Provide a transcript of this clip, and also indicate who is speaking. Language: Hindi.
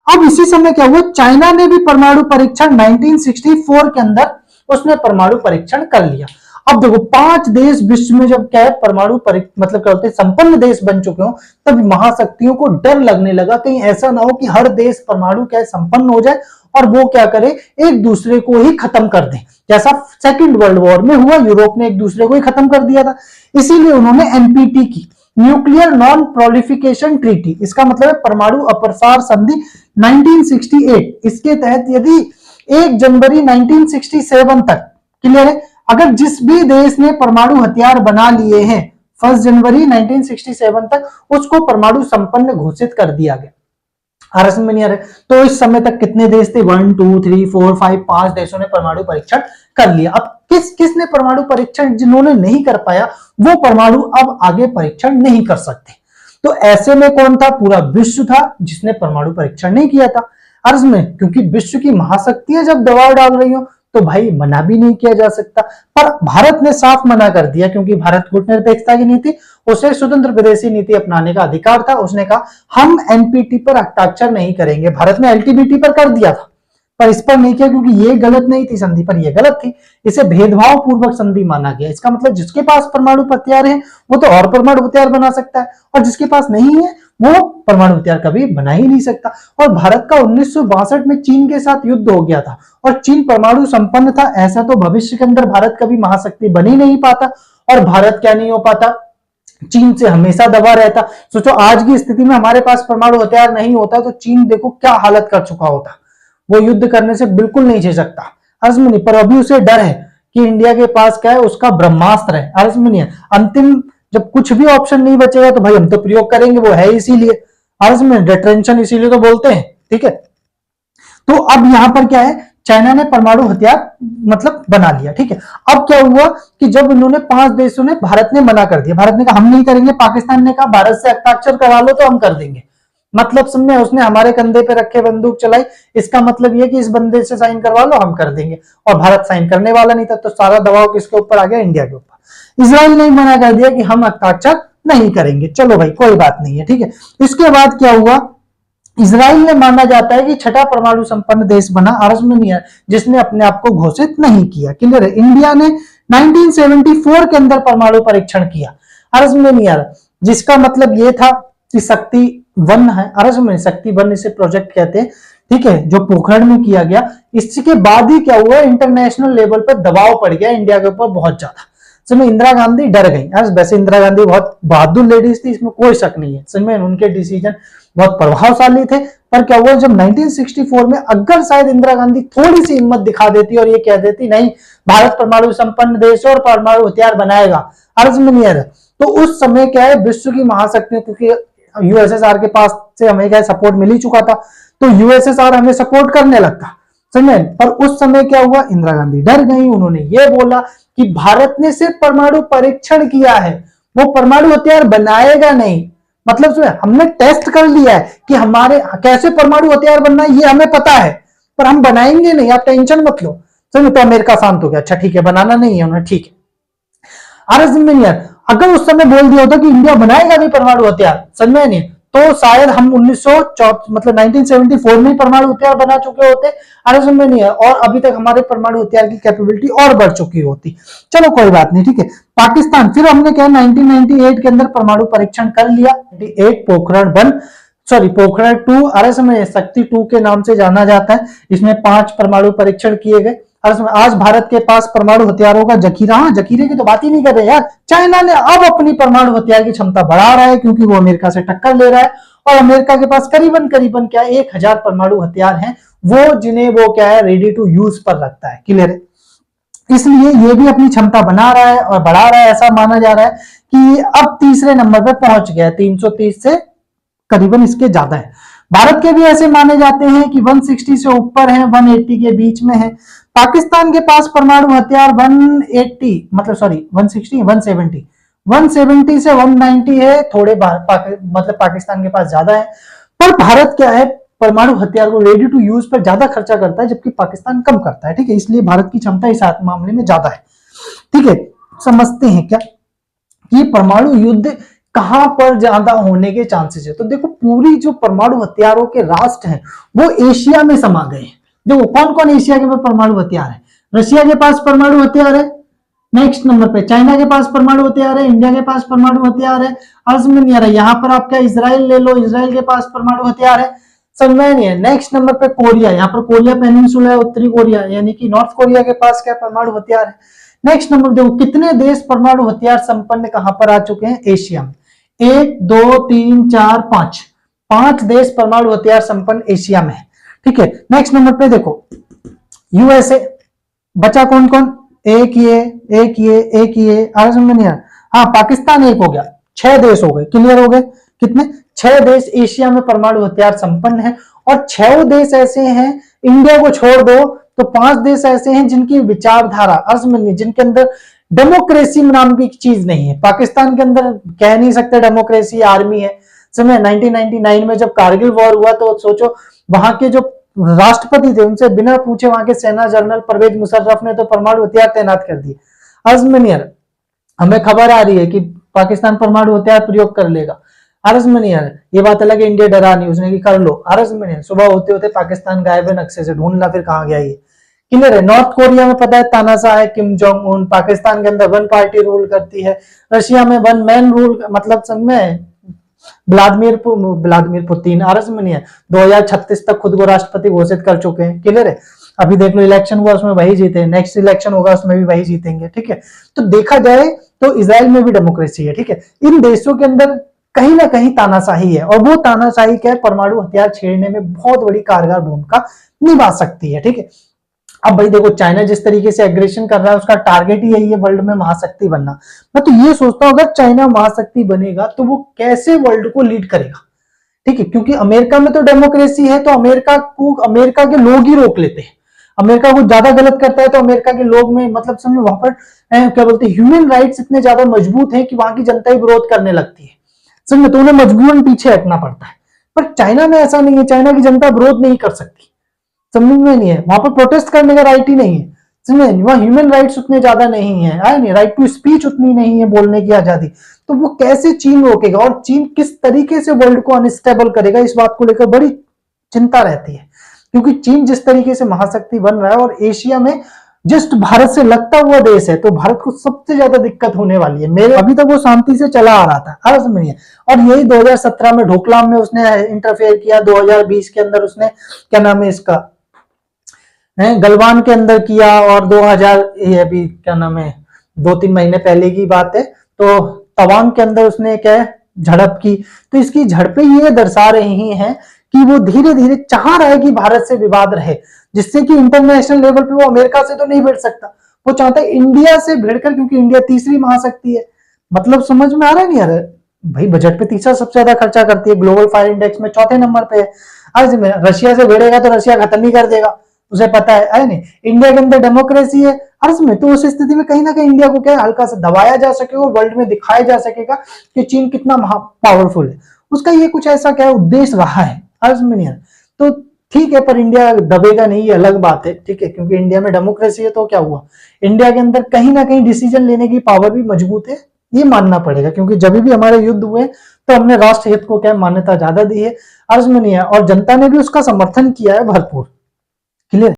Speaker 1: अब इसी समय क्या हुआ, चाइना ने भी परमाणु परीक्षण 1964 के अंदर उसने परमाणु परीक्षण कर लिया। अब देखो 5 देश विश्व में जब क्या है परमाणु मतलब क्या होते हैं संपन्न देश बन चुके हो, तब महाशक्तियों को डर लगने लगा कहीं ऐसा ना हो कि हर देश परमाणु क्या है संपन्न हो जाए और वो क्या करे एक दूसरे को ही खत्म कर दे, जैसा सेकंड वर्ल्ड वॉर में हुआ, यूरोप ने एक दूसरे को ही खत्म कर दिया था। इसीलिए उन्होंने एनपीटी की, न्यूक्लियर नॉन प्रोलिफिकेशन ट्रीटी, इसका मतलब है परमाणु अप्रसार संधि 1968। इसके तहत यदि 1 जनवरी 1967 तक, क्लियर है, अगर जिस भी देश ने परमाणु हथियार बना लिए हैं 1 जनवरी 1967 तक, उसको परमाणु संपन्न घोषित कर दिया गया। समझ में नहीं आ रहा? तो इस समय तक कितने देश थे, 1 2 3 4 5 5 देशों ने परमाणु परीक्षण कर लिया। अब किसने परमाणु परीक्षण जिन्होंने नहीं कर पाया वो परमाणु अब आगे परीक्षण नहीं कर सकते। तो ऐसे में कौन था, पूरा विश्व था जिसने परमाणु परीक्षण नहीं किया था। अर्ज में क्योंकि विश्व की महाशक्तियां जब दबाव डाल रही हो तो भाई मना भी नहीं किया जा सकता, पर भारत ने साफ मना कर दिया क्योंकि भारत कूटनिरपेक्षता की नीति, उसे स्वतंत्र विदेशी नीति अपनाने का अधिकार था। उसने कहा हम एनपीटी पर हस्ताक्षर नहीं करेंगे। भारत ने एलटीबीटी पर कर दिया था पर इस पर नहीं किया क्योंकि ये गलत नहीं थी संधि, पर ये गलत थी, इसे भेदभाव पूर्वक संधि माना गया। इसका मतलब जिसके पास परमाणु हथियार है वो तो और परमाणु हथियार बना सकता है और जिसके पास नहीं है वो परमाणु हथियार कभी बना ही नहीं सकता। और भारत का 1962 में चीन के साथ युद्ध हो गया था और चीन परमाणु संपन्न था, ऐसा तो भविष्य के अंदर भारत कभी महाशक्ति बन ही नहीं पाता और भारत क्या नहीं हो पाता, चीन से हमेशा दबा रहता। सोचो आज की स्थिति में हमारे पास परमाणु हथियार नहीं होता तो चीन देखो क्या हालत कर चुका होता, वो युद्ध करने से बिल्कुल नहीं झेल सकता। अर्जमनी पर अभी उसे डर है कि इंडिया के पास क्या है, उसका ब्रह्मास्त्र है। अर्जमनी अंतिम जब कुछ भी ऑप्शन नहीं बचेगा तो भाई हम तो प्रयोग करेंगे, वो है इसीलिए अर्जमनी डिटेंशन, इसीलिए तो बोलते हैं, ठीक है। तो अब यहां पर क्या है, चाइना ने परमाणु हथियार मतलब बना लिया, ठीक है। अब क्या हुआ कि जब उन्होंने 5 देशों ने, भारत ने मना कर दिया, भारत ने कहा हम नहीं करेंगे, पाकिस्तान ने कहा भारत से हस्ताक्षर करा लो तो हम कर देंगे। मतलब समझे, उसने हमारे कंधे पे रखे बंदूक चलाई, इसका मतलब यह कि इस बंदे से साइन करवा लो हम कर देंगे, और भारत साइन करने वाला नहीं था तो सारा दबाव किसके ऊपर आ गया, इंडिया के ऊपर। इजराइल ने मना कर दिया कि हम हस्ताक्षर नहीं करेंगे, चलो भाई कोई बात नहीं है, ठीक है। इसके बाद क्या हुआ, इजराइल ने माना जाता है कि छठा परमाणु संपन्न देश बना, आर्मेनिया, जिसने अपने आप को घोषित नहीं किया, क्लियर है। इंडिया ने 1974 के अंदर परमाणु परीक्षण किया, आर्मेनिया, जिसका मतलब यह था कि शक्ति 1 है, आर्मेनिया शक्ति 1 इसे प्रोजेक्ट कहते हैं, ठीक है, जो पोखरण में किया गया। इसके बाद ही क्या हुआ, इंटरनेशनल लेवल पर दबाव पड़ गया इंडिया के ऊपर बहुत ज्यादा। समय इंदिरा गांधी डर गई, वैसे इंदिरा गांधी बहुत बहादुर लेडीज थी, इसमें कोई शक नहीं है, समय उनके डिसीजन बहुत प्रभावशाली थे। पर क्या हुआ, जब 1964 में अगर शायद इंदिरा गांधी थोड़ी सी हिम्मत दिखा देती और ये कह देती नहीं भारत परमाणु संपन्न देश और परमाणु हथियार बनाएगा, आर्मेनिया, तो उस समय क्या है, विश्व की महाशक्तियों, क्योंकि यूएसएसआर के पास से हमें क्या सपोर्ट मिल ही चुका था, तो यूएसएसआर हमें सपोर्ट करने लगता, समझे। पर उस समय क्या हुआ, इंदिरा गांधी डर गई, उन्होंने ये बोला कि भारत ने सिर्फ परमाणु परीक्षण किया है, वो परमाणु हथियार बनाएगा नहीं। मतलब सुने, हमने टेस्ट कर लिया है कि हमारे कैसे परमाणु हथियार बनना है ये हमें पता है, पर हम बनाएंगे नहीं, आप टेंशन मत लो, समझे। तो अमेरिका शांत हो गया, अच्छा ठीक है बनाना नहीं है उन्हें, ठीक है। आर्मेनिया अगर उस समय बोल दिया होता कि इंडिया बनाएगा नहीं परमाणु हथियार, समझ में नहीं, तो शायद हम 1974 में परमाणु हथियार बना चुके होते, आर्मेनिया, और अभी तक हमारे परमाणु हथियार की कैपेबिलिटी और बढ़ चुकी होती। चलो कोई बात नहीं, ठीक है। पाकिस्तान, फिर हमने क्या 1998 के अंदर परमाणु परीक्षण कर लिया, 98 पोखरण 1, सॉरी पोखरण 2, आरएसएम शक्ति 2 के नाम से जाना जाता है। इसमें 5 परमाणु परीक्षण किए गए। आज भारत के पास परमाणु हथियारों का जखीरा, हाँ जखीरे की तो बात ही नहीं कर रहे यार, चाइना ने अब अपनी परमाणु हथियार की क्षमता बढ़ा रहा है क्योंकि वो अमेरिका से टक्कर ले रहा है, और अमेरिका के पास करीबन क्या 1000 परमाणु हथियार हैं, वो जिन्हें वो क्या है रेडी टू यूज पर रखता है, क्लियर है। इसलिए ये भी अपनी क्षमता बना रहा है और बढ़ा रहा है, ऐसा माना जा रहा है कि अब तीसरे नंबर पर पहुंच गया, 330 से करीबन इसके ज्यादा है। भारत के भी ऐसे माने जाते हैं कि 160 से ऊपर है, 180 के बीच में है। पाकिस्तान के पास परमाणु हथियार 180 मतलब सॉरी 160 170 से 190 है, थोड़े मतलब पाकिस्तान के पास ज्यादा है। पर भारत क्या है, परमाणु हथियार को रेडी टू यूज पर ज्यादा खर्चा करता है जबकि पाकिस्तान कम करता है, ठीक है। इसलिए भारत की क्षमता इस मामले में ज्यादा है, ठीक है। समझते हैं क्या कि परमाणु युद्ध कहां पर ज्यादा होने के चांसेस है। तो देखो पूरी जो परमाणु हथियारों के राष्ट्र हैं वो एशिया में समा गए हैं। देखो कौन कौन एशिया के पास परमाणु हथियार है। रशिया के पास परमाणु हथियार है, नेक्स्ट नंबर पे चाइना के पास परमाणु हथियार है, इंडिया के पास परमाणु हथियार है, अर्ज में नहीं आ रहा। यहाँ पर आप क्या इजराइल ले लो, इजराइल के पास परमाणु हथियार है, समझ में नहीं है। नेक्स्ट नंबर पे कोरिया, यहाँ पर कोरिया पेनिनसुला है, उत्तरी कोरिया यानी कि नॉर्थ कोरिया के पास क्या परमाणु हथियार है। नेक्स्ट नंबर देखो कितने देश परमाणु हथियार संपन्न कहां पर आ चुके हैं, एशिया में। 1 2 3 4 5, 5 देश परमाणु हथियार संपन्न एशिया में है, ठीक है। नेक्स्ट नंबर पे देखो यूएसए, बचा कौन कौन, एक ये एक ये एक ये, आगे समझ नहीं आया। हाँ पाकिस्तान एक हो गया, 6 देश हो गए, क्लियर हो गए। कितने, 6 देश एशिया में परमाणु हथियार संपन्न है। और 6 देश ऐसे हैं, इंडिया को छोड़ दो तो 5 देश ऐसे हैं जिनकी विचारधारा अजमनी, जिनके अंदर डेमोक्रेसी नाम की चीज नहीं है। पाकिस्तान के अंदर कह नहीं सकते डेमोक्रेसी, आर्मी है। समय 1999 में जब कारगिल वॉर हुआ तो सोचो वहां के जो राष्ट्रपति थे उनसे बिना पूछे वहां के सेना जनरल परवेज मुशर्रफ ने तो परमाणु हथियार तैनात कर दिए। अजमनियर हमें खबर आ रही है कि पाकिस्तान परमाणु हथियार प्रयोग कर लेगा। अरजमनियर ये बात अलग है, इंडिया डरा नहीं, उसने की कर लो। अरजमनियर सुबह होते होते पाकिस्तान गायब है नक्शे से, ढूंढना फिर कहां गया ये, क्लियर है। नॉर्थ कोरिया में पता है तानाशाह है किम जोंग उन, पाकिस्तान के अंदर 1 पार्टी रूल करती है, रशिया में 1 मैन रूल, मतलब समझ व्लादिमीर पुतिन अरजमनियर 2036 तक खुद को राष्ट्रपति घोषित कर चुके हैं, क्लियर है। अभी देख लो इलेक्शन हुआ उसमें वही जीते, नेक्स्ट इलेक्शन होगा उसमें भी वही जीतेंगे, ठीक है। तो देखा जाए तो इजराइल में भी डेमोक्रेसी है, ठीक है। इन देशों के अंदर कहीं ना कहीं तानाशाही है, और वो तानाशाही क्या है, परमाणु हथियार छेड़ने में बहुत बड़ी कारगर भूमिका निभा सकती है, ठीक है। अब भाई देखो चाइना जिस तरीके से एग्रेशन कर रहा है उसका टारगेट ही यही है वर्ल्ड में महाशक्ति बनना। मैं तो ये सोचता हूं अगर चाइना महाशक्ति बनेगा तो वो कैसे वर्ल्ड को लीड करेगा, ठीक है। क्योंकि अमेरिका में तो डेमोक्रेसी है तो अमेरिका को अमेरिका के लोग ही रोक लेते हैं। अमेरिका कुछ ज्यादा गलत करता है तो अमेरिका के लोग में मतलब समझो वहां पर क्या बोलते हैं ह्यूमन राइट्स इतने ज्यादा मजबूत हैं कि वहां की जनता ही विरोध करने लगती है, समझो, तो उन्हें मजबूरन पीछे हटना पड़ता है। पर चाइना में ऐसा नहीं है, चाइना की जनता विरोध नहीं कर सकती, समझ में नहीं है। वहां पर प्रोटेस्ट करने का राइट ही नहीं है, समझे, वहां ह्यूमन राइट्स उतने ज्यादा नहीं है, नहीं राइट टू स्पीच उतनी नहीं है, बोलने की आजादी। तो वो कैसे चीन रोकेगा और चीन किस तरीके से वर्ल्ड को अनस्टेबल करेगा, इस बात को लेकर बड़ी चिंता रहती है। क्योंकि चीन जिस तरीके से महाशक्ति बन रहा है और एशिया में जस्ट भारत से लगता हुआ देश है, तो भारत को सबसे ज्यादा दिक्कत होने वाली है। मेरे अभी तक वो शांति से चला आ रहा था, आज में और यही 2017 में ढोकलाम में उसने इंटरफेयर किया, 2020 के अंदर उसने क्या नाम है इसका गलवान के अंदर किया, और 2000 ये अभी क्या नाम है 2-3 महीने पहले की बात है तो तवांग के अंदर उसने क्या झड़प की। तो इसकी झड़पें ये दर्शा रही हैं कि वो धीरे धीरे चाह रहा है कि भारत से विवाद रहे, जिससे कि इंटरनेशनल लेवल पे वो अमेरिका से तो नहीं भिड़ सकता, वो चाहता है इंडिया से भिड़कर, क्योंकि इंडिया तीसरी महाशक्ति है। मतलब समझ में आ रहा है नहीं आ रहा भाई, बजट पे तीसरा सबसे ज्यादा खर्चा करती है, ग्लोबल फायर इंडेक्स में 4थे नंबर पे है। आज में रशिया से भिड़ेगा तो रशिया खत्म नहीं कर देगा, उसे पता है नहीं। इंडिया के अंदर डेमोक्रेसी है अर्ज में, तो उस स्थिति में कहीं ना कहीं इंडिया को क्या हल्का सा दबाया जा सकेगा, वर्ल्ड में दिखाया जा सकेगा कि चीन कितना पावरफुल है। उसका ये कुछ ऐसा क्या उद्देश्य रहा है अर्ज में नहीं। तो ठीक है, पर इंडिया दबेगा नहीं, ये अलग बात है, ठीक है, क्योंकि इंडिया में डेमोक्रेसी है। तो क्या हुआ, इंडिया के अंदर कहीं ना कहीं डिसीजन लेने की पावर भी मजबूत है, ये मानना पड़ेगा। क्योंकि जब भी हमारे युद्ध हुए तो हमने राष्ट्र हित को क्या मान्यता ज्यादा दी है अर्ज में नहीं है, और जनता ने भी उसका समर्थन किया है भरपूर, क्लियर।